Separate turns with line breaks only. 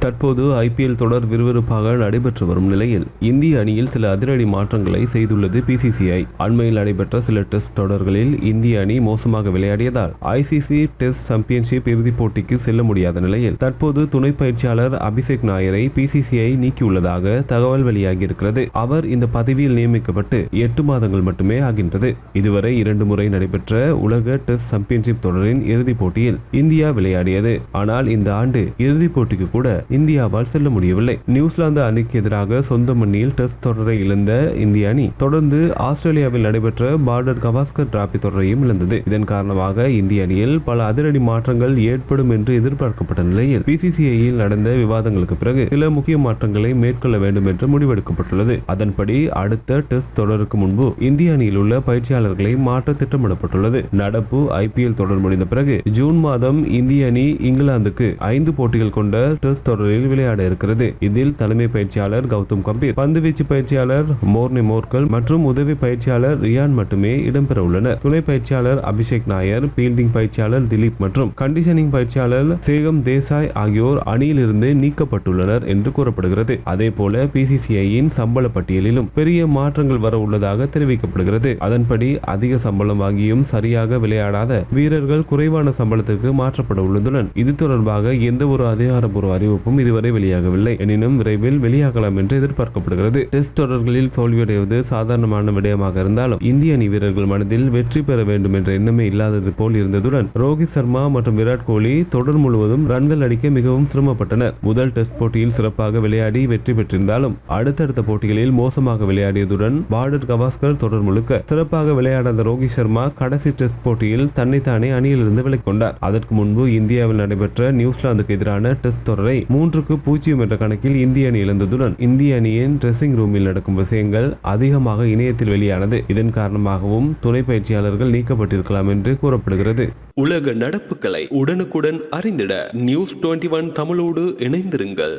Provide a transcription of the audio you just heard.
தற்போது ஐபிஎல் தொடர் விறுவிறுப்பாக நடைபெற்று வரும் நிலையில் இந்திய அணியில் சில அதிரடி மாற்றங்களை செய்துள்ளது பிசிசிஐ. அண்மையில் நடைபெற்ற சில டெஸ்ட் தொடர்களில் இந்திய அணி மோசமாக விளையாடியதால் ஐசிசி டெஸ்ட் சாம்பியன்ஷிப் இறுதிப் போட்டிக்கு செல்ல முடியாத நிலையில் தற்போது துணை பயிற்சியாளர் அபிஷேக் நாயரை பிசிசிஐ நீக்கியுள்ளதாக தகவல் வெளியாகியிருக்கிறது. அவர் இந்த பதவியில் நியமிக்கப்பட்டு 8 மாதங்கள் மட்டுமே ஆகின்றது. இதுவரை 2 முறை நடைபெற்ற உலக டெஸ்ட் சாம்பியன்ஷிப் தொடரின் இறுதிப் போட்டியில் இந்தியா விளையாடியது. ஆனால் இந்த ஆண்டு இறுதிப் போட்டிக்கு கூட இந்தியாவால் செல்ல முடியவில்லை. நியூசிலாந்து அணிக்கு எதிராக சொந்த மண்ணில் டெஸ்ட் தொடரை இழந்த இந்திய அணி தொடர்ந்து ஆஸ்திரேலியாவில் நடைபெற்ற பார்டர் கவாஸ்கர் டிராபி தொடரையும் இழந்தது. இதன் காரணமாக இந்திய அணியில் பல அதிரடி மாற்றங்கள் ஏற்படும் என்று எதிர்பார்க்கப்பட்ட நிலையில் பிசிசிஐயில் நடந்த விவாதங்களுக்கு பிறகு சில முக்கிய மாற்றங்களை மேற்கொள்ள வேண்டும் என்று முடிவெடுக்கப்பட்டுள்ளது. அதன்படி அடுத்த டெஸ்ட் தொடருக்கு முன்பு இந்திய அணியில் உள்ள பயிற்சியாளர்களை மாற்ற திட்டமிடப்பட்டுள்ளது. நடப்பு ஐபிஎல் தொடர் முடிந்த பிறகு ஜூன் மாதம் இந்திய அணி இங்கிலாந்துக்கு 5 போட்டிகள் கொண்ட டெஸ்ட் தொடரில் விளையாட இருக்கிறது. இதில் தலைமை பயிற்சியாளர் கௌதம் கம்பீர், பந்துவீச்சு பயிற்சியாளர் மோர்னே மோர்கல் மற்றும் உதவி பயிற்சியாளர் ரியான் மட்டுமே இடம்பெற உள்ளனர். துணை பயிற்சியாளர் அபிஷேக் நாயர், பீல்டிங் பயிற்சியாளர் திலீப் மற்றும் கண்டிஷனிங் பயிற்சியாளர் சேகம் தேசாய் ஆகியோர் அணியில் இருந்து நீக்கப்பட்டுள்ளனர் என்று கூறப்படுகிறது. அதேபோல பிசிசிஐயின் சம்பள பட்டியலிலும் பெரிய மாற்றங்கள் வர உள்ளதாக தெரிவிக்கப்படுகிறது. அதன்படி அதிக சம்பளம் வாங்கியும் சரியாக விளையாடாத வீரர்கள் குறைவான சம்பளத்திற்கு மாற்றப்பட உள்ளதுடன் இது தொடர்பாக எந்த ஒரு அதிகாரப்பூர்வ அறிவிப்பும் இதுவரை வெளியாகவில்லை. எனினும் விரைவில் வெளியாகலாம் என்று எதிர்பார்க்கப்படுகிறது. டெஸ்ட் தொடர்களில் தோல்வியடைவது சாதாரணமான விடயமாக இருந்தாலும் இந்திய அணி வீரர்கள் மனதில் வெற்றி பெற வேண்டும் என்ற எண்ணமே இல்லாதது போல் இருந்ததுடன் ரோஹித் சர்மா மற்றும் விராட் கோலி தொடர் முழுவதும் ரன்கள் அடிக்க மிகவும் சிரமப்பட்டனர். முதல் டெஸ்ட் போட்டியில் சிறப்பாக விளையாடி வெற்றி பெற்றிருந்தாலும் அடுத்தடுத்த போட்டிகளில் மோசமாக விளையாடியதுடன் பார்டர் கவாஸ்கர் தொடர் முழுக்க சிறப்பாக விளையாடாத ரோஹித் சர்மா கடைசி டெஸ்ட் போட்டியில் தன்னைத்தானே அணியிலிருந்து விலகிக் கொண்டார். அதற்கு முன்பு இந்தியாவில் நடைபெற்ற நியூசிலாந்துக்கு எதிரான டெஸ்ட் தொடரை 3-0 என்ற கணக்கில் இந்திய அணி இழந்ததுடன் இந்திய அணியின் ட்ரெஸ்ஸிங் ரூமில் நடக்கும் விஷயங்கள் அதிகமாக இணையத்தில் வெளியானது. இதன் காரணமாகவும் துணை பயிற்சியாளர்கள் நீக்கப்பட்டிருக்கலாம் என்று கூறப்படுகிறது.
உலக நடப்புகளை உடனுக்குடன் அறிந்திட News 21 தமிழோடு இணைந்திருங்கள்.